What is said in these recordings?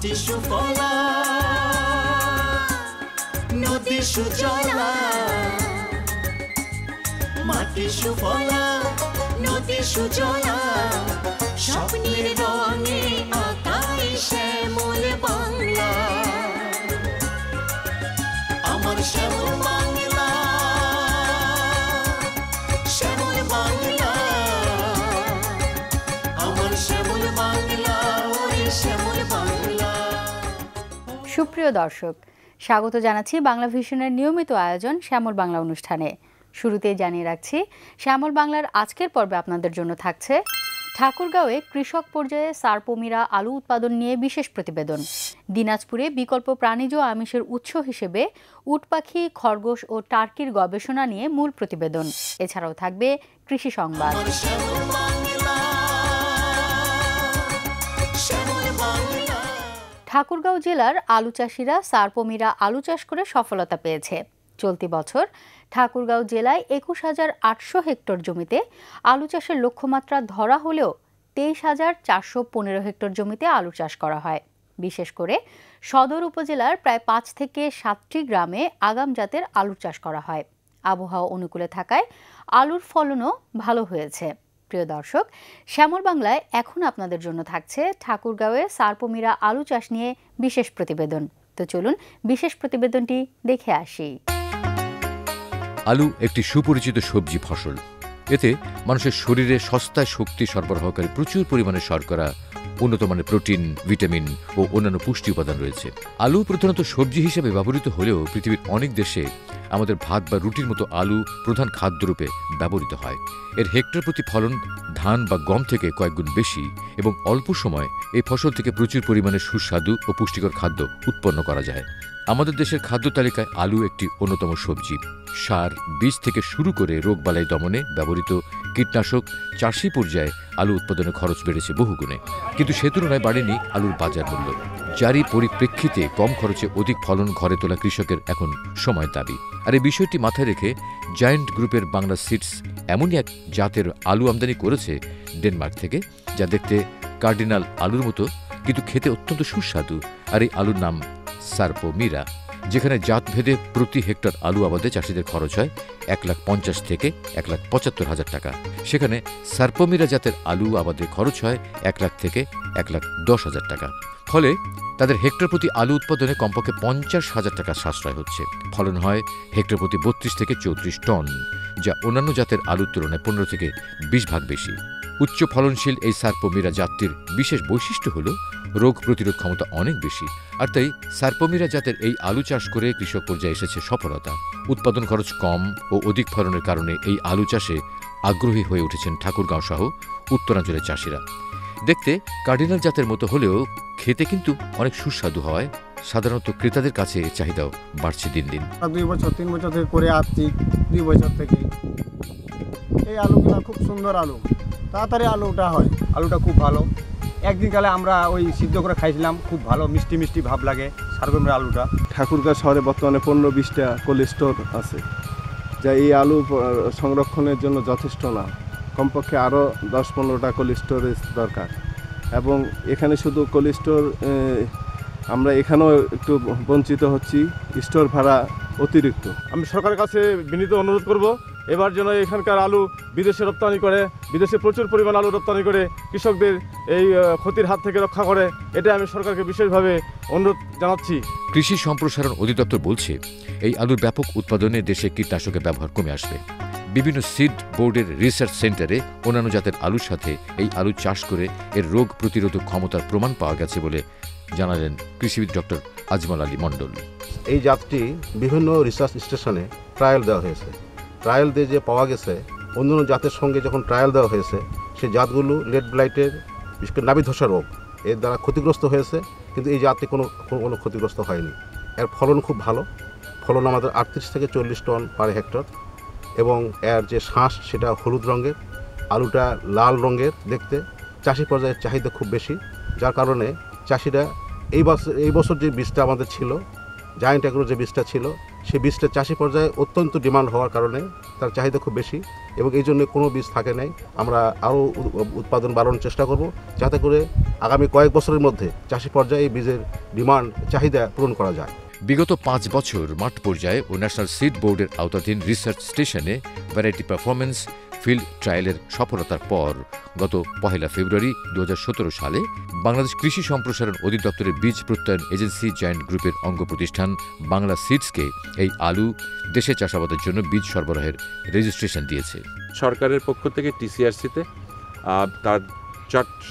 মাটি সুফলা নদী সুজলা মাটি সুফলা নদী সুজলা স্বপ্নের রঙে আঁকাই শ্যামল বাংলা আমার শ্যামল বাংলা শ্যামল বাংলা আমার শ্যামল বাংলা ওরে শ্যামল বাংলা। সুপ্রিয় দর্শক, স্বাগত জানাচ্ছি বাংলা ভিশনের নিয়মিত আয়োজন শ্যামল বাংলা অনুষ্ঠানে। শুরুতেই জানিয়ে রাখছি, শ্যামল বাংলার আজকের পর্বে আপনাদের জন্য থাকছে ঠাকুরগাঁওয়ে কৃষক পর্যায়ে সারপমিরা আলু উৎপাদন নিয়ে বিশেষ প্রতিবেদন, দিনাজপুরে বিকল্প প্রাণীজ আমিষের উৎস হিসেবে উট পাখি, খরগোশ ও টার্কির গবেষণা নিয়ে মূল প্রতিবেদন। এছাড়াও থাকবে কৃষি সংবাদ। ঠাকুরগাঁও জেলার আলু চাষিরা সারপমিরা আলু চাষ করে সফলতা পেয়েছে। চলতি বছর ঠাকুরগাঁও জেলায় ২১,৮০০ হেক্টর জমিতে আলু চাষের লক্ষ্যমাত্রা ধরা হলেও ২৩,৪১৫ হেক্টর জমিতে আলু চাষ করা হয়। বিশেষ করে সদর উপজেলার প্রায় ৫ থেকে ৭টি গ্রামে আগাম জাতের আলু চাষ করা হয়। আবহাওয়া অনুকূলে থাকায় আলুর ফলনও ভালো হয়েছে। প্রিয় দর্শক, শ্যামল বাংলায় এখন আপনাদের জন্য থাকছে ঠাকুরগাঁওয়ে সারপমিরা আলু চাষ নিয়ে বিশেষ প্রতিবেদন। তো চলুন বিশেষ প্রতিবেদনটি দেখে আসি। আলু একটি সুপরিচিত সবজি ফসল। এতে মানুষের শরীরে সস্তায় শক্তি সরবরাহকারী প্রচুর পরিমাণে শর্করা, উন্নত মানের প্রোটিন, ভিটামিন ও অন্যান্য পুষ্টি উপাদান রয়েছে। আলু প্রধানত সবজি হিসেবে ব্যবহৃত হলেও পৃথিবীর অনেক দেশে আমাদের ভাত বা রুটির মতো আলু প্রধান খাদ্যরূপে ব্যবহৃত হয়। এর হেক্টর প্রতি ফলন ধান বা গম থেকে কয়েকগুণ বেশি এবং অল্প সময় এই ফসল থেকে প্রচুর পরিমাণে সুস্বাদু ও পুষ্টিকর খাদ্য উৎপন্ন করা যায়। আমাদের দেশের খাদ্য তালিকায় আলু একটি অন্যতম সবজি। সার, বীজ থেকে শুরু করে রোগবালাই দমনে ব্যবহৃত কীটনাশক, চাষি পর্যায়ে আলু উৎপাদনের খরচ বেড়েছে বহুগুণে, কিন্তু সে তুলনায় বাড়েনি আলুর বাজার মূল্য। যারই পরিপ্রেক্ষিতে কম খরচে অধিক ফলন ঘরে তোলা কৃষকের এখন সময় দাবি। আর এই বিষয়টি মাথায় রেখে জায়ান্ট গ্রুপের বাংলা সিডস এমনই এক জাতের আলু আমদানি করেছে ডেনমার্ক থেকে, যা দেখতে কার্ডিনাল আলুর মতো কিন্তু খেতে অত্যন্ত সুস্বাদু। আর এই আলুর নাম সারপমিরা, যেখানে জাতভেদে প্রতি হেক্টর আলু আবাদে চাষিদের খরচ হয় ১,৫০,০০০ থেকে ১,৭৫,০০০ টাকা, সেখানে সারপমিরা জাতের আলু আবাদে খরচ হয় ১,০০,০০০ থেকে ১,১০,০০০ টাকা। ফলে তাদের হেক্টর প্রতি আলু উৎপাদনে কমপক্ষে ৫০,০০০ টাকা সাশ্রয় হচ্ছে। ফলন হয় হেক্টর প্রতি ৩২ থেকে ৩৪ টন, যা অন্যান্য জাতের আলুর তুলনায় ১৫ থেকে ২০ ভাগ বেশি। উচ্চ ফলনশীল এই সারপমিরা জাতটির বিশেষ বৈশিষ্ট্য হল রোগ প্রতিরোধ ক্ষমতা অনেক বেশি। আর তাই সারপমিরা জাতের এই আলু চাষ করে কৃষক পর্যায়ে এসেছে সফলতা। উৎপাদন খরচ কম ও অধিক ফলনের কারণে এই আলু চাষে আগ্রহী হয়ে উঠেছেন ঠাকুরগাঁও সহ উত্তরাঞ্চলের চাষিরা। দেখতে কার্ডিনাল জাতের মতো হলেও খেতে কিন্তু অনেক সুস্বাদু হয়। সাধারণত ক্রেতাদের কাছে চাহিদাও বাড়ছে দিন দিন। ২ বছর ৩ বছর থেকে করে আসছি, ২ বছর থেকে এই আলুগুলো খুব সুন্দর আলু, তাড়াতাড়ি আলুটা হয়, আলুটা খুব ভালো। একদিন কালে আমরা ওই সিদ্ধ করে খাইছিলাম, খুব ভালো মিষ্টি মিষ্টি ভাব লাগে সারপমিরা আলুটা। ঠাকুরগাঁও শহরে বর্তমানে ১৫-২০টা কোল্ড স্টোর আছে, যা এই আলু সংরক্ষণের জন্য যথেষ্ট না। কমপক্ষে আরও ১০-১৫টা কোল্ড স্টোরেজ দরকার। এবং এখানে শুধু কোল্ড স্টোর, আমরা এখানেও একটু বঞ্চিত হচ্ছি, স্টোর ভাড়া অতিরিক্ত। আমি সরকারের কাছে বিনীত অনুরোধ করব, এবার যেন এখানকার আলু বিদেশে রপ্তানি করে, বিদেশে প্রচুর পরিমাণ আলু রপ্তানি করে কৃষকদের এই ক্ষতির হাত থেকে রক্ষা করে, এটা আমি সরকারকে বিশেষভাবে অনুরোধ জানাচ্ছি। কৃষি সম্প্রসারণ অধিদপ্তর বলছে, এই আলুর ব্যাপক উৎপাদনে দেশে কীটনাশকের ব্যবহার কমে আসবে। বিভিন্ন সিড বোর্ডের রিসার্চ সেন্টারে অন্যান্য জাতের আলুর সাথে এই আলু চাষ করে এর রোগ প্রতিরোধক ক্ষমতার প্রমাণ পাওয়া গেছে বলে জানালেন কৃষিবিদ ডক্টর আজমল আলী মণ্ডল। এই জাতটি বিভিন্ন রিসার্চ স্টেশনে ট্রায়াল দেওয়া হয়েছে। ট্রায়াল দিয়ে যে পাওয়া গেছে, অন্যান্য জাতের সঙ্গে যখন ট্রায়াল দেওয়া হয়েছে, সেই জাতগুলো লেড ব্লাইটের, বিশেষ করে নাভি ধসা রোগ, এর দ্বারা ক্ষতিগ্রস্ত হয়েছে, কিন্তু এই জাতটি কোনো ক্ষতিগ্রস্ত হয়নি। এর ফলন খুব ভালো, ফলন আমাদের ৩৮ থেকে ৪০ টন পার হেক্টর, এবং এর যে শ্বাস সেটা হলুদ রঙের, আলুটা লাল রঙের দেখতে। চাষি পর্যায়ের চাহিদা খুব বেশি, যার কারণে চাষিরা এই বছর যে বীজটা আমাদের ছিল, জায়ান্ট অ্যাগ্রো যে বীজটা ছিল, সেই বীজটা চাষি পর্যায়ে অত্যন্ত ডিমান্ড হওয়ার কারণে তার চাহিদা খুব বেশি, এবং এই জন্য কোনো বীজ থাকে নাই। আমরা আরও উৎপাদন বাড়ানোর চেষ্টা করব, যাতে করে আগামী কয়েক বছরের মধ্যে চাষি পর্যায়ে এই বীজের ডিমান্ড চাহিদা পূরণ করা যায়। বিগত 5 বছর মাঠ পর্যায়ে ও ন্যাশনাল সিড বোর্ডের আওতাধীন রিসার্চ স্টেশনে ভ্যারাইটি পারফরমেন্স ফিল্ড ট্রায়ালের সফলতার পর গত 1 ফেব্রুয়ারি 2017 সালে বাংলাদেশ কৃষি সম্প্রসারণ অধিদপ্তরের বীজ প্রত্যয়ন এজেন্সি জয়েন্ট গ্রুপের অঙ্গ প্রতিষ্ঠান বাংলা সিডসকে এই আলু দেশে চাষাবাদের জন্য বীজ সরবরাহের রেজিস্ট্রেশন দিয়েছে। সরকারের পক্ষ থেকে টিসিআরসিতে তার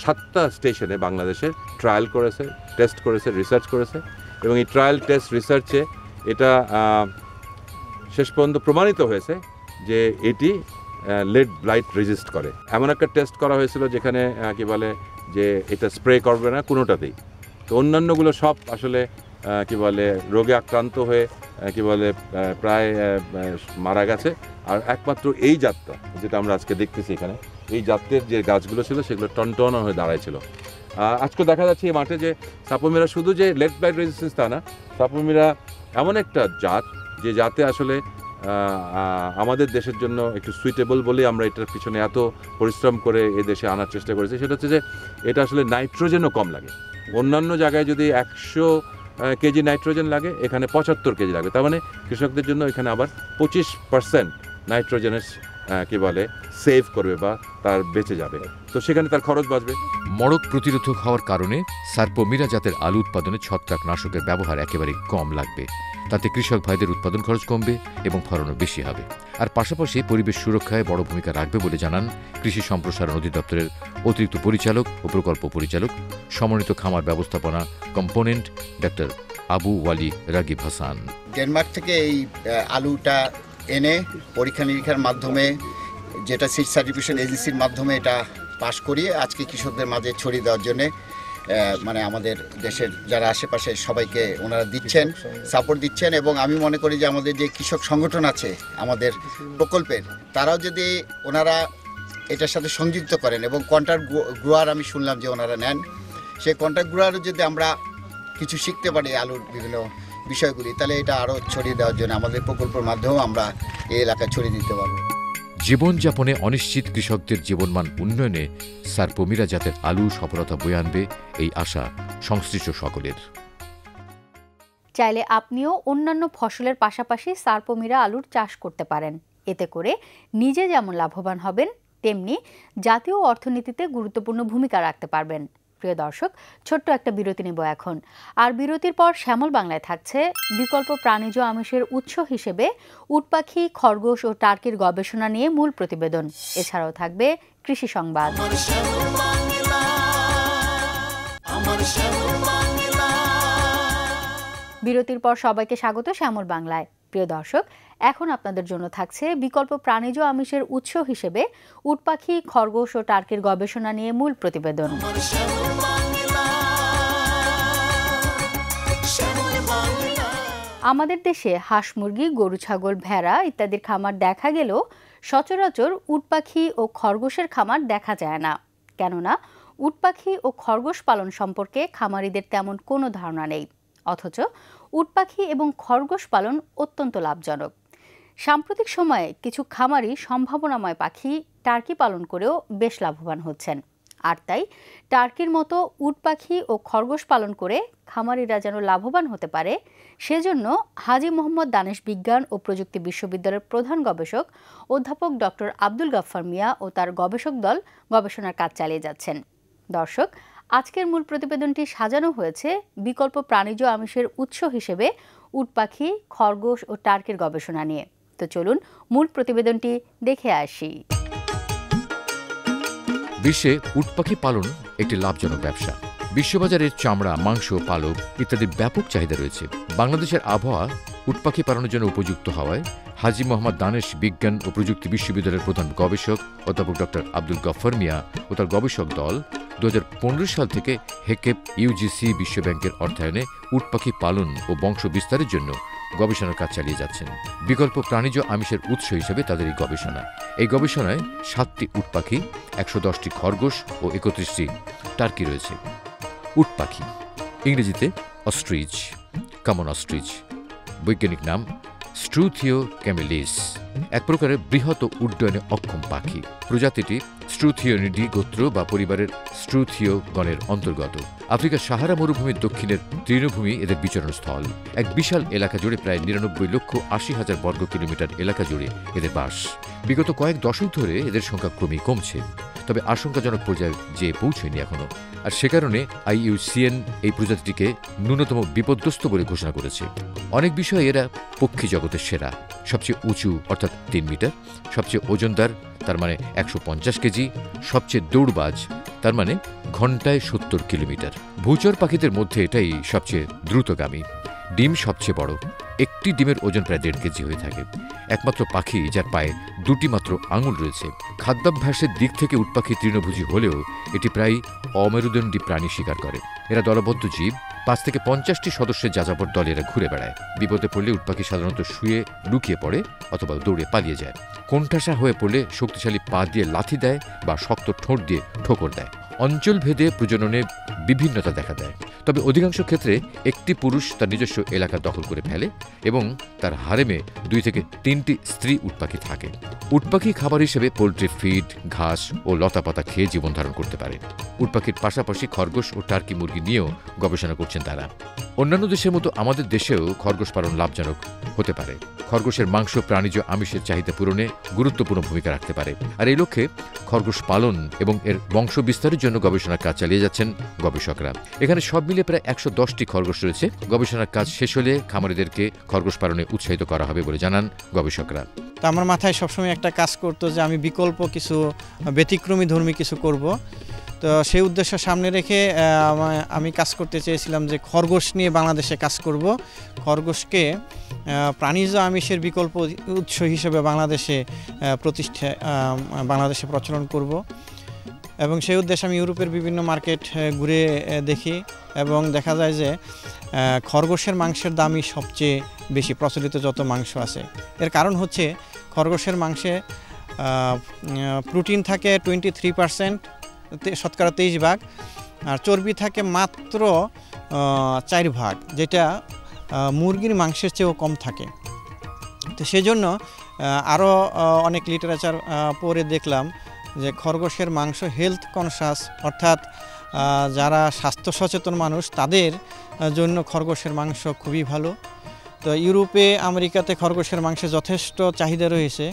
7টা স্টেশনে বাংলাদেশে ট্রায়াল করেছে, টেস্ট করেছে, রিসার্চ করেছে এবং এই ট্রায়াল টেস্ট রিসার্চে এটা শেষ পর্যন্ত প্রমাণিত হয়েছে যে এটি লেড ব্লাইট রেজিস্ট করে। এমন একটা টেস্ট করা হয়েছিল যেখানে কি বলে যে এটা স্প্রে করবে না কোনোটাতেই, তো অন্যান্যগুলো সব আসলে কি বলে রোগে আক্রান্ত হয়ে কি বলে প্রায় মারা গেছে। আর একমাত্র এই জাতটা যেটা আমরা আজকে দেখতেছি এখানে, এই জাতের যে গাছগুলো ছিল সেগুলো টনটন হয়ে দাঁড়াইছিল। আজকে দেখা যাচ্ছে এই মাঠে যে সাপোমিরা শুধু যে লেড ব্লাইট রেজিস্ট্যান্স তা না, সাপোমিরা এমন একটা জাত যে জাতে আসলে আমাদের দেশের জন্য একটু সুইটেবল বলে আমরা এটার পিছনে এত পরিশ্রম করে এ দেশে আনার চেষ্টা করেছি। সেটা হচ্ছে যে এটা আসলে নাইট্রোজেনও কম লাগে। অন্যান্য জায়গায় যদি 100 কেজি নাইট্রোজেন লাগে, এখানে 75 কেজি লাগে। তার মানে কৃষকদের জন্য এখানে আবার 25% নাইট্রোজেনের কি বলে সেভ করবে বা তার বেঁচে যাবে, তো সেখানে তার খরচ বাঁচবে। মড়ক প্রতিরোধক হওয়ার কারণে সার্পোমিরা জাতের আলু উৎপাদনে ছত্রাকনাশকের ব্যবহার একেবারে কম লাগবে। তাতে কৃষক ভাইদের উৎপাদন খরচ কমবে এবং ফলনও বেশি হবে। আর পাশাপাশি পরিবেশ সুরক্ষায় বড় ভূমিকা রাখবে বলে জানান কৃষি সম্প্রসারণ অধিদপ্তরের অতিরিক্ত পরিচালক ও প্রকল্প পরিচালক সমন্বিত খামার ব্যবস্থাপনা কম্পোনেন্ট ডক্টর আবু ওয়ালি রাগিব হাসান। ডেনমার্ক থেকে এই আলুটা এনে পরীক্ষা নিরীক্ষার মাধ্যমে, যেটা সিড সার্টিফিকেশন এজেন্সির মাধ্যমে এটা পাশ করিয়ে আজকে কৃষকদের মাঝে ছড়িয়ে দেওয়ার জন্যে মানে আমাদের দেশের যারা আশেপাশে সবাইকে ওনারা দিচ্ছেন, সাপোর্ট দিচ্ছেন। এবং আমি মনে করি যে আমাদের যে কৃষক সংগঠন আছে আমাদের প্রকল্পের, তারাও যদি ওনারা এটার সাথে সংযুক্ত করেন এবং কন্ট্রাক্ট গ্রোয়ার আমি শুনলাম যে ওনারা নেন, সেই কন্ট্রাক্ট গ্রোয়ারও যদি আমরা কিছু শিখতে পারি আলুর বিভিন্ন বিষয়গুলি, তাহলে এটা আরও ছড়িয়ে দেওয়ার জন্য আমাদের প্রকল্পের মাধ্যমেও আমরা এই এলাকায় ছড়িয়ে দিতে পারবো। জীবনযাপনে অনিশ্চিত কৃষকদের জীবনমান উন্নয়নে সার্পোমিরা জাতের আলু সফলতা বয়ে আনবে এই আশা সংশ্লিষ্ট সকলের। চাইলে আপনিও অন্যান্য ফসলের পাশাপাশি সার্পোমিরা আলুর চাষ করতে পারেন। এতে করে নিজে যেমন লাভবান হবেন, তেমনি জাতীয় অর্থনীতিতে গুরুত্বপূর্ণ ভূমিকা রাখতে পারবেন। প্রিয় দর্শক, ছোট্ট একটা বিরতি নেব এখন। আর বিরতির পর শ্যামল বাংলায় থাকছে বিকল্প প্রাণীজ আমিষের উৎস হিসেবে উট পাখি, খরগোশ ও টার্কির গবেষণা নিয়ে মূল প্রতিবেদন। এছাড়াও থাকবে কৃষি সংবাদ। বিরতির পর সবাইকে স্বাগত শ্যামল বাংলায়। প্রিয় দর্শক, এখন আপনাদের জন্য থাকছে বিকল্প প্রাণীজ আমিষের উৎস হিসেবে উট পাখি, খরগোশ ও টার্কির গবেষণা নিয়ে মূল প্রতিবেদন। আমাদের দেশে হাঁস, মুরগি, গরু, ছাগল, ভেড়া ইত্যাদির খামার দেখা গেলেও সচরাচর উট পাখি ও খরগোশের খামার দেখা যায় না। কেননা উট পাখি ও খরগোশ পালন সম্পর্কে খামারিদের তেমন কোনো ধারণা নেই। অথচ উট পাখি এবং খরগোশ পালন অত্যন্ত লাভজনক। সাম্প্রতিক সময়ে কিছু খামারি সম্ভাবনাময় পাখি টার্কি পালন করেও বেশ লাভবান হচ্ছেন। আর তাই টার্কির মতো উট পাখি ও খরগোশ পালন করে খামারিরা যেন লাভবান হতে পারে, সেজন্য হাজী মোহাম্মদ দানেশ বিজ্ঞান ও প্রযুক্তি বিশ্ববিদ্যালয়ের প্রধান গবেষক অধ্যাপক ডক্টর আব্দুল গাফফার মিয়া ও তার গবেষক দল গবেষণার কাজ চালিয়ে যাচ্ছেন। দর্শক, আজকের মূল প্রতিবেদনটি সাজানো হয়েছে বিকল্প প্রাণীজ আমিষের উৎস হিসেবে উট পাখি, খরগোশ ও টার্কির গবেষণা নিয়ে। তো চলুন মূল প্রতিবেদনটি দেখে আসি। বিশ্বে উট পাখি পালন একটি লাভজনক ব্যবসা। বিশ্ববাজারে চামড়া, মাংস, পালক ইত্যাদির ব্যাপক চাহিদা রয়েছে। বাংলাদেশের আবহাওয়া উট পাখি পালনের জন্য উপযুক্ত হওয়ায় হাজী মোহাম্মদ দানেশ বিজ্ঞান ও প্রযুক্তি বিশ্ববিদ্যালয়ের প্রধান গবেষক অধ্যাপক ডক্টর আব্দুল গাফফার মিয়া ও তার গবেষক দল 2015 সাল থেকে হেকেপ ইউজিসি বিশ্বব্যাংকের অর্থায়নে উট পাখি পালন ও বংশ বিস্তারের জন্য গবেষণার কাজ চালিয়ে যাচ্ছেন। বিকল্প প্রাণীজ আমিষের উৎস হিসেবে তাদের এই গবেষণা। এই গবেষণায় 7টি উট পাখি, 110টি খরগোশ ও 31টি টার্কি রয়েছে। উট পাখি, ইংরেজিতে অস্ট্রিচ, কমন অস্ট্রিচ, বৈজ্ঞানিক নাম স্ট্রুথিও ক্যামেলিস, এক প্রকারের বৃহৎ উড্ডয়নে অক্ষম পাখি। প্রজাতিটি স্ট্রুথিওনিডি গোত্র বা পরিবারের স্ট্রুথিও গণের অন্তর্গত। আফ্রিকার সাহারা মরুভূমির দক্ষিণের তৃণভূমি এদের বিচরণস্থল। এক বিশাল এলাকা জুড়ে প্রায় ৯৯,৮০,০০০ বর্গ কিলোমিটার এলাকা জুড়ে এদের বাস। বিগত কয়েক দশক ধরে এদের সংখ্যা ক্রমেই কমছে, তবে আশঙ্কাজনক পর্যায়ে যে পৌঁছেনি এখনো। আর সে কারণে IUCN এই প্রজাতিটিকে ন্যূনতম বিপদগ্রস্ত বলে ঘোষণা করেছে। অনেক বিষয়ে এরা পক্ষী জগতের সেরা। সবচেয়ে উঁচু অর্থাৎ ৩ মিটার, সবচেয়ে ওজনদার তার মানে ১৫০ কেজি, সবচেয়ে দৌড়বাজ তার মানে ঘন্টায় ৭০ কিলোমিটার। ভূচর পাখিদের মধ্যে এটাই সবচেয়ে দ্রুতগামী। ডিম সবচেয়ে বড়, একটি ডিমের ওজন প্রায় ১.৫ কেজি হয়ে থাকে। একমাত্র পাখি যার পায়ে ২টি মাত্র আঙুল রয়েছে। খাদ্যাভ্যাসের দিক থেকে উটপাখি তৃণভোজী হলেও এটি প্রায় অমেরুদণ্ডী প্রাণী শিকার করে। এরা দলবদ্ধ জীব, ৫ থেকে ৫০টি সদস্যের যাযাবর দলে এরা ঘুরে বেড়ায়। বিপদে পড়লে উটপাখি সাধারণত শুয়ে লুকিয়ে পড়ে অথবা দৌড়ে পালিয়ে যায়। কোণঠাসা হয়ে পড়লে শক্তিশালী পা দিয়ে লাথি দেয় বা শক্ত ঠোঁট দিয়ে ঠোকর দেয়। অঞ্চলভেদে প্রজননে বিভিন্নতা দেখা দেয়, তবে অধিকাংশ ক্ষেত্রে একটি পুরুষ তার নিজস্ব এলাকা দখল করে ফেলে এবং তার হারেমে ২ থেকে ৩টি স্ত্রী উটপাখি থাকে। উটপাখি খাবার হিসেবে পোল্ট্রি ফিড, ঘাস ও লতাপাতা খেয়ে জীবন ধারণ করতে পারে। উটপাখির পাশাপাশি খরগোশ ও টার্কি মুরগি নিয়েও গবেষণা করছেন তারা। অন্যান্য দেশের মতো আমাদের দেশেও খরগোশ পালন লাভজনক হতে পারে। খরগোশের মাংস প্রাণীজ আমিষের চাহিদা পূরণে গুরুত্বপূর্ণ ভূমিকা রাখতে পারে। আর এই লক্ষ্যে খরগোশ পালন এবং এর বংশ বিস্তারের জন্য গবেষণার কাজ চালিয়ে যাচ্ছেন গবেষকরা। এখানে সব মিলে প্রায় ১১০টি খরগোশ রয়েছে। গবেষণার কাজ শেষ হলে খামারিদেরকে খরগোশ পালনে উৎসাহিত করা হবে বলে জানান গবেষকরা। তো আমার মাথায় সবসময় একটা কাজ করতো যে আমি বিকল্প কিছু ব্যতিক্রমী ধর্মী কিছু করব। তো সেই উদ্দেশ্য সামনে রেখে আমি কাজ করতে চেয়েছিলাম যে খরগোশ নিয়ে বাংলাদেশে কাজ করব। খরগোশকে প্রাণীজ আমিষের বিকল্প উৎস হিসেবে বাংলাদেশে প্রচলন করব এবং সেই উদ্দেশ্যে আমি ইউরোপের বিভিন্ন মার্কেট ঘুরে দেখি এবং দেখা যায় যে খরগোশের মাংসের দামই সবচেয়ে বেশি প্রচলিত যত মাংস আছে। এর কারণ হচ্ছে খরগোশের মাংসে প্রোটিন থাকে 23%, শতকরা 23%, আর চর্বি থাকে মাত্র 4%, যেটা মুরগির মাংসের চেয়েও কম থাকে। তো সেজন্য আরও অনেক লিটারেচার পড়ে দেখলাম যে খরগোশের মাংস হেলথ কনসাস, অর্থাৎ যারা স্বাস্থ্য সচেতন মানুষ তাদের জন্য খরগোশের মাংস খুবই ভালো। তো ইউরোপে, আমেরিকাতে খরগোশের মাংসের যথেষ্ট চাহিদা রয়েছে,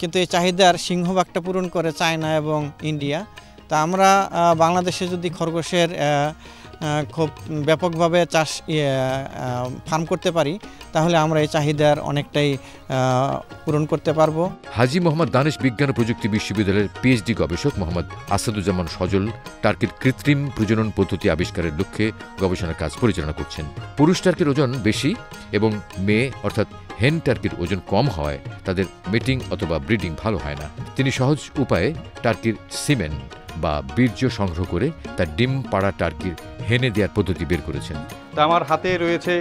কিন্তু এই চাহিদার সিংহভাগটা পূরণ করে চায়না এবং ইন্ডিয়া। তা আমরা বাংলাদেশে যদি খরগোশের খুব ব্যাপকভাবে ফার্ম করতে পারি তাহলে আমরা এই চাহিদার অনেকটাই পূরণ করতে পারবো। হাজী মোহাম্মদ দানেশ বিজ্ঞান ও প্রযুক্তি বিশ্ববিদ্যালয়ের PhD গবেষক মোহাম্মদ আসাদুজ্জামান সজল টার্কির কৃত্রিম প্রজনন পদ্ধতি আবিষ্কারের লক্ষ্যে গবেষণার কাজ পরিচালনা করছেন। পুরুষ টার্কির ওজন বেশি এবং মেয়ে অর্থাৎ হেন টার্কির ওজন কম হওয়ায় তাদের মেটিং অথবা ব্রিডিং ভালো হয় না। তিনি সহজ উপায়ে টার্কির সিমেন বা বীর্য সংগ্রহ করে তার ডিম পাড়া টার্কির হেনে দেওয়ার পদ্ধতি বের করেছেন। তা আমার হাতে রয়েছে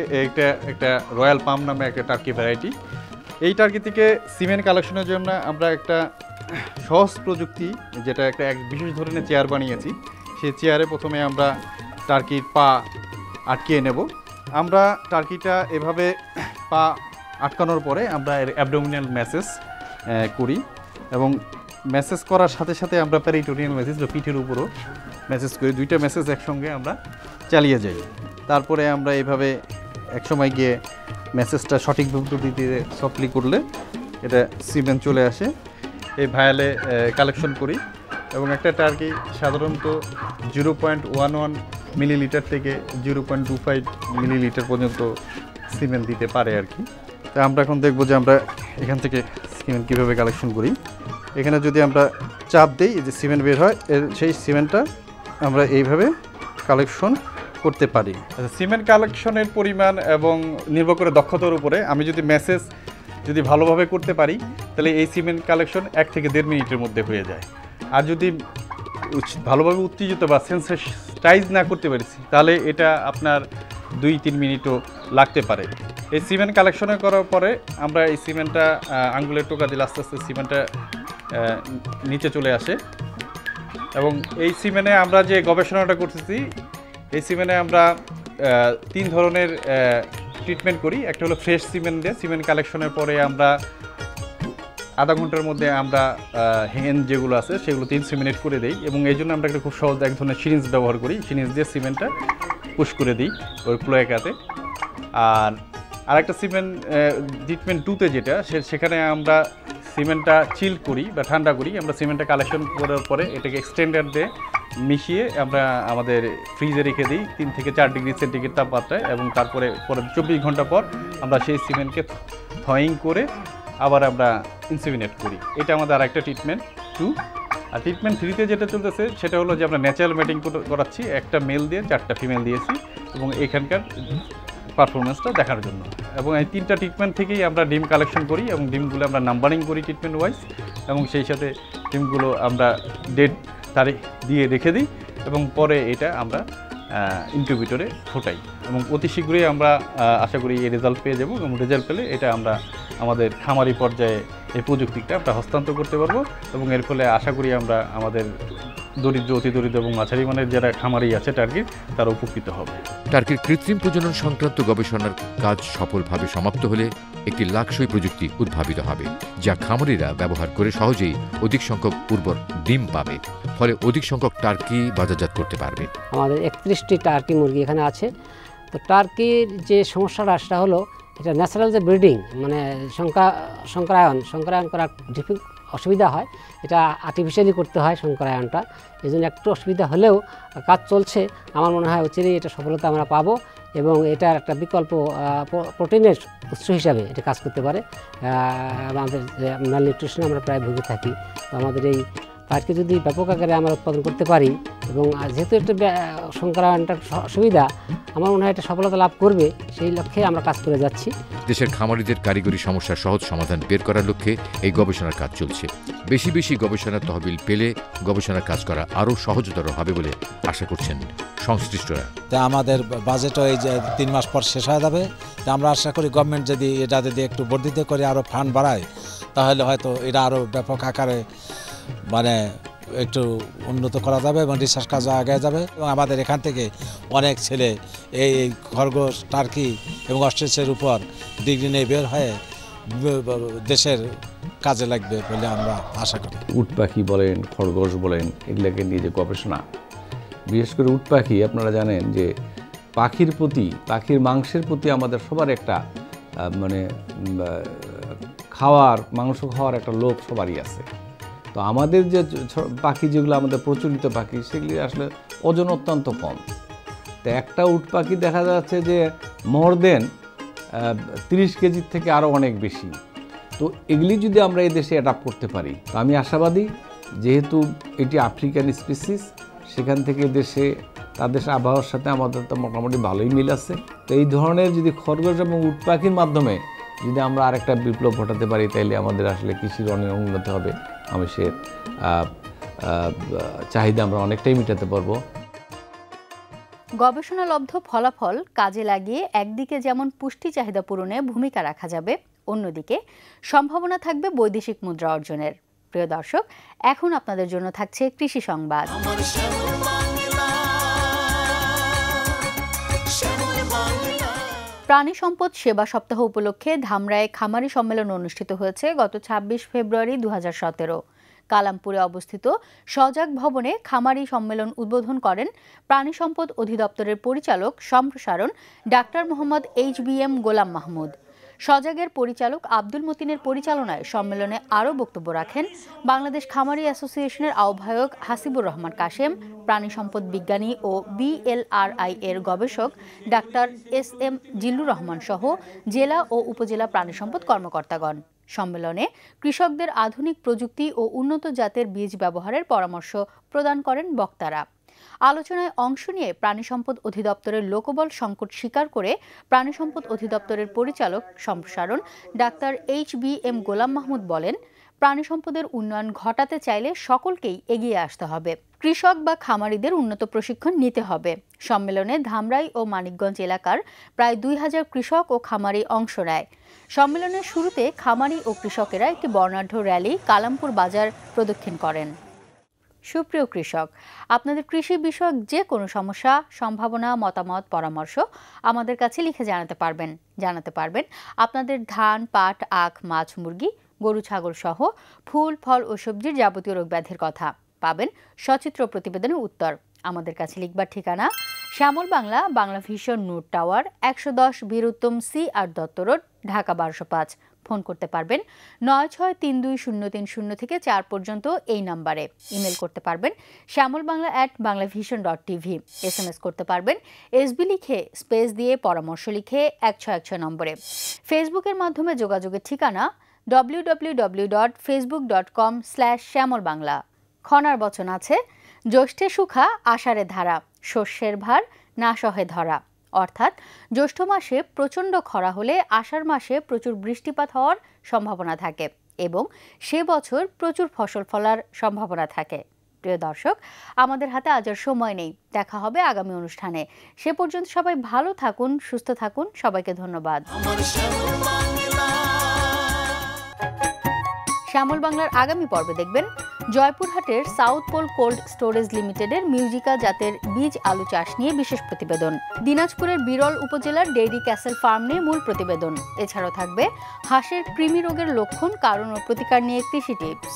একটা রয়্যাল পাম নামে একটা টার্কি ভ্যারাইটি। এই টার্কি থেকে সিমেন্ট কালেকশনের জন্য আমরা একটা সহজ প্রযুক্তি, যেটা একটা বিশেষ ধরনের চেয়ার বানিয়েছি। সেই চেয়ারে প্রথমে আমরা টার্কির পা আটকিয়ে নেব। আমরা টার্কিটা এভাবে পা আটকানোর পরে আমরা এর অ্যাবডোমিনাল ম্যাসেজ করি এবং ম্যাসেজ করার সাথে সাথে আমরা পেরিটোনিয়াল ম্যাসেজ বা পিঠের উপরও ম্যাসেজ করি। দুইটা ম্যাসেজ একসঙ্গে আমরা চালিয়ে যাই। তারপরে আমরা এইভাবে একসময় গিয়ে ম্যাসেজটা সঠিক পদ্ধতিতে সফটলি করলে এটা সিমেন চলে আসে। এই ভায়ালে কালেকশন করি এবং একটা টার্কি সাধারণত 0.11 মিলিলিটার থেকে 0.25 মিলিলিটার পর্যন্ত সিমেন্ট দিতে পারে আর কি। তা আমরা এখন দেখব যে আমরা এখান থেকে সিমেন্ট কীভাবে কালেকশন করি। এখানে যদি আমরা চাপ দিই, যে সিমেন্ট বের হয়, সেই সিমেন্টটা আমরা এইভাবে কালেকশন করতে পারি। সিমেন্ট কালেকশনের পরিমাণ এবং নির্ভর করে দক্ষতার উপরে। আমি যদি মেসেজ ভালোভাবে করতে পারি তাহলে এই সিমেন্ট কালেকশন 1 থেকে 1.5 মিনিটের মধ্যে হয়ে যায়। আর যদি ভালোভাবে উত্তেজিত বা সেন্সিটাইজ না করতে পারছি তাহলে এটা আপনার 2-3 মিনিটও লাগতে পারে। এই সিমেন্ট কালেকশনে করার পরে আমরা এই সিমেন্টটা আঙ্গুলের টোকা দিলে আস্তে আস্তে সিমেন্টটা নিচে চলে আসে এবং এই সিমেন্টে আমরা যে গবেষণাটা করতেছি, এই সিমেন্টে আমরা 3 ধরনের ট্রিটমেন্ট করি। একটা হলো ফ্রেশ সিমেন্ট দিয়ে সিমেন্ট কালেকশনের পরে আমরা আধা ঘন্টার মধ্যে আমরা হেন যেগুলো আছে সেগুলোতে ইনসিমিনেট করে দিই, এবং এই জন্য আমরা একটা খুব সহজ এক ধরনের সিরিঞ্জ ব্যবহার করি। সিরিঞ্জ দিয়ে সিমেন্টটা পুশ করে দিই ওই ক্লোয়েকাতে। আর আরেকটা সিমেন্ট ট্রিটমেন্ট 2তে যেটা সেখানে আমরা সিমেন্টটা চিল করি বা ঠান্ডা করি। আমরা সিমেন্টটা কালেকশন করার পরে এটাকে এক্সটেন্ডার দিয়ে মিশিয়ে আমরা আমাদের ফ্রিজে রেখে দিই 3 থেকে 4 ডিগ্রি সেন্টিগ্রেড তাপমাত্রায়, এবং তারপরে 24 ঘন্টা পর আমরা সেই সিমেন্টকে থয়িং করে আবার আমরা ইনসিমিনেট করি। এটা আমাদের আরেকটা ট্রিটমেন্ট 2। আর ট্রিটমেন্ট 3তে যেটা চলতেছে সেটা হলো যে আমরা ন্যাচারাল ম্যাটিং করাচ্ছি, একটা মেল দিয়ে 4টা ফিমেল দিয়েছি, এবং এখানকার পারফরমেন্সটা দেখার জন্য। এবং এই 3টা ট্রিটমেন্ট থেকেই আমরা ডিম কালেকশন করি, এবং ডিমগুলো আমরা নাম্বারিং করি ট্রিটমেন্ট ওয়াইজ, এবং সেই সাথে ডিমগুলো আমরা ডেট তারিখ দিয়ে রেখে দিই, এবং পরে এটা আমরা ইনকিউবেটরে ফোটাই, এবং অতি শীঘ্রই আমরা আশা করি এই রেজাল্ট পেয়ে যাব, এবং রেজাল্ট পেলে এটা আমরা আমাদের খামারি পর্যায়ে এই প্রযুক্তিটা আমরা হস্তান্তর করতে পারবো, এবং এর ফলে আশা করি আমরা আমাদের দরিদ্র, অতি দরিদ্র এবং মাঝারি মানের যারা খামারি আছে টার্কির, তারা উপকৃত হবে। টার্কির কৃত্রিম প্রজনন সংক্রান্ত গবেষণার কাজ সফলভাবে সমাপ্ত হলে একটি লাক্সই প্রযুক্তি উদ্ভাবিত হবে, যা খামারিরা ব্যবহার করে সহজেই অধিক সংখ্যক উর্বর ডিম পাবে, ফলে অধিক সংখ্যক টার্কি বাজারজাত করতে পারবে। আমাদের 31টি টার্কি মুরগি এখানে আছে। তো টার্কির যে সমস্যাটা সেটা হলো এটা ন্যাচারাল যে ব্রিডিং, মানে সংকরায়ন করা অসুবিধা হয়, এটা আর্টিফিশিয়ালি করতে হয় সংকরায়নটা। এই জন্য একটু অসুবিধা হলেও কাজ চলছে। আমার মনে হয় অচিরেই এটা সফলতা আমরা পাবো, এবং এটার একটা বিকল্প প্রোটিনের উৎস হিসাবে এটা কাজ করতে পারে। আমাদের ম্যাল নিউট্রিশনে আমরা প্রায় ভুগে থাকি, তো আমাদের এই টার্কি যদি ব্যাপক আকারে আমরা উৎপাদন করতে পারি, এবং যেহেতু একটা সংকরায়নটার সুবিধা, আমার মনে হয় এটা সফলতা লাভ করবে, সেই লক্ষ্যে আমরা কাজ করে যাচ্ছি। দেশের খামারিদের কারিগরি সমস্যার সহজ সমাধান বের করার লক্ষ্যে এই গবেষণার কাজ চলছে। বেশি বেশি গবেষণার তহবিল পেলে গবেষণার কাজ করা আরও সহজতর হবে বলে আশা করছেন সংশ্লিষ্টরা। আমাদের বাজেটও এই যে 3 মাস পর শেষ হয়ে যাবে। আমরা আশা করি গভর্নমেন্ট যদি এটা যদি একটু বর্ধিত করে আরও ফান্ড বাড়ায়, তাহলে হয়তো এটা আরও ব্যাপক আকারে মানে একটু উন্নত করা যাবে, এবং রিসার্চ কাজ আগে যাবে, এবং আমাদের এখান থেকে অনেক ছেলে এই খরগোশ, টার্কি এবং অস্ট্রিচের উপর ডিগ্রি নিয়ে বের হয়ে দেশের কাজে লাগবে বলে আমরা আশা করি। উট পাখি বলেন, খরগোশ বলেন, এগুলোকে নিয়ে যে গবেষণা, বিশেষ করে উট পাখি, আপনারা জানেন যে পাখির মাংসের প্রতি আমাদের সবার একটা মানে মাংস খাওয়ার একটা লোভ সবারই আছে। তো আমাদের যে পাখি যেগুলো আমাদের প্রচলিত পাখি, সেগুলি আসলে ওজন অত্যন্ত কম। তো একটা উট পাখি দেখা যাচ্ছে যে মোর দেন 30 কেজির থেকে আরও অনেক বেশি। তো এগুলি যদি আমরা এই দেশে অ্যাডাপ্ট করতে পারি, তো আমি আশাবাদী, যেহেতু এটি আফ্রিকান স্পিসিস, সেখান থেকে দেশে তাদের আবহাওয়ার সাথে আমাদের তো মোটামুটি ভালোই মিল আছে। তো এই ধরনের যদি খরগোশ এবং উট পাখির মাধ্যমে যদি আমরা আরেকটা বিপ্লব ঘটাতে পারি, তাইলে আমাদের আসলে কৃষির অনেক উন্নতি হবে, মানুষের চাহিদা আমরা অনেকটাই মেটাতে পারবো। গবেষণালব্ধ ফলাফল কাজে লাগিয়ে একদিকে যেমন পুষ্টি চাহিদা পূরণে ভূমিকা রাখা যাবে, অন্যদিকে সম্ভাবনা থাকবে বৈদেশিক মুদ্রা অর্জনের। প্রিয় দর্শক, এখন আপনাদের জন্য থাকছে কৃষি সংবাদ। প্রাণী সম্পদ সেবা সপ্তাহ উপলক্ষে ধামরায় খামারি সম্মেলন অনুষ্ঠিত হয়েছে গত 26 ফেব্রুয়ারি 2017। কালামপুরে অবস্থিত সজাগ ভবনে খামারি সম্মেলন উদ্বোধন করেন প্রাণী সম্পদ অধিদপ্তরের পরিচালক সম্প্রসারণ ডাক্তার মোহাম্মদ HBM গোলাম মাহমুদ। সজাগের পরিচালক আব্দুল মতিনের পরিচালনায় সম্মেলনে আরও বক্তব্য রাখেন বাংলাদেশ খামারি অ্যাসোসিয়েশনের আহ্বায়ক হাসিবুর রহমান কাশেম, প্রাণী সম্পদ বিজ্ঞানী ও BLRI এর গবেষক ডাক্তার SM জিল্লুর রহমান সহ জেলা ও উপজেলা প্রাণী সম্পদ কর্মকর্তাগণ। সম্মেলনে কৃষকদের আধুনিক প্রযুক্তি ও উন্নত জাতের বীজ ব্যবহারের পরামর্শ প্রদান করেন বক্তারা। আলোচনায় অংশ নিয়ে প্রাণী সম্পদ অধিদপ্তরের লোকবল সংকট স্বীকার করে প্রাণী সম্পদ অধিদপ্তরের পরিচালক সম্প্রসারণ ডাক্তার HBM গোলাম মাহমুদ বলেন, প্রাণী সম্পদের উন্নয়ন ঘটাতে চাইলে সকলকেই এগিয়ে আসতে হবে। কৃষক বা খামারিদের উন্নত প্রশিক্ষণ নিতে হবে। সম্মেলনে ধামরাই ও মানিকগঞ্জ এলাকার প্রায় 2000 কৃষক ও খামারি অংশ নেয়। সম্মেলনের শুরুতে খামারি ও কৃষকেরা একটি বর্ণাঢ্য র্যালি কালামপুর বাজার প্রদক্ষিণ করেন। সুপ্রিয় কৃষক, আপনাদের কৃষি বিষয়ক যে কোনো সমস্যা, সম্ভাবনা, মতামত, পরামর্শ আমাদের কাছে লিখে জানাতে পারবেন। আপনাদের ধান, পাট, আখ, মাছ, মুরগি গরু ছাগল সহ ফুল ফল ও সবজির যাবতীয় রোগ ব্যাধির কথা। পাবেন সচিত্র প্রতিবেদনের উত্তর। আমাদের কাছে লিখবার ঠিকানা Shyamal Bangla, Bangla vision Noor tower, 110 Biruttam CR Dutta road, Dhaka 1205। Phone করতে পারবেন 96320300 থেকে 4 পর্যন্ত এই নাম্বারে। ইমেল করতে পারবেন shyamolbangla@banglavision.tv। SMS করতে পারবেন SB লিখে স্পেস দিয়ে পরামর্শ লিখে 1616 নম্বরে। ফেসবুকের মাধ্যমে যোগাযোগের ঠিকানা www.facebook.com/শ্যামলবাংলা। খনার বচন আছে, জ্যৈষ্ঠে সুখা আষাঢ়ে ধারা, শস্যের ভার না সহে ধরা। অর্থাৎ জ্যৈষ্ঠ মাসে প্রচণ্ড খরা হলে আষাঢ় মাসে প্রচুর বৃষ্টিপাত হওয়ার সম্ভাবনা থাকে এবং সে বছর প্রচুর ফসল ফলার সম্ভাবনা থাকে। প্রিয় দর্শক, আমাদের হাতে আজ আর সময় নেই। দেখা হবে আগামী অনুষ্ঠানে। সে পর্যন্ত সবাই ভালো থাকুন, সুস্থ থাকুন। সবাইকে ধন্যবাদ। শ্যামল বাংলার আগামী পর্বে দেখবেন জয়পুরহাটের সাউথ পোল কোল্ড স্টোরেজ লিমিটেডের মিউজিকা জাতের বীজ আলু চাষ নিয়ে বিশেষ প্রতিবেদন। দিনাজপুরের বিরল উপজেলার ডেইরি ক্যাসেল ফার্ম নিয়ে মূল প্রতিবেদন। এছাড়াও থাকবে হাঁসের কৃমি রোগের লক্ষণ, কারণ ও প্রতিকার নিয়ে কৃষি টিপস।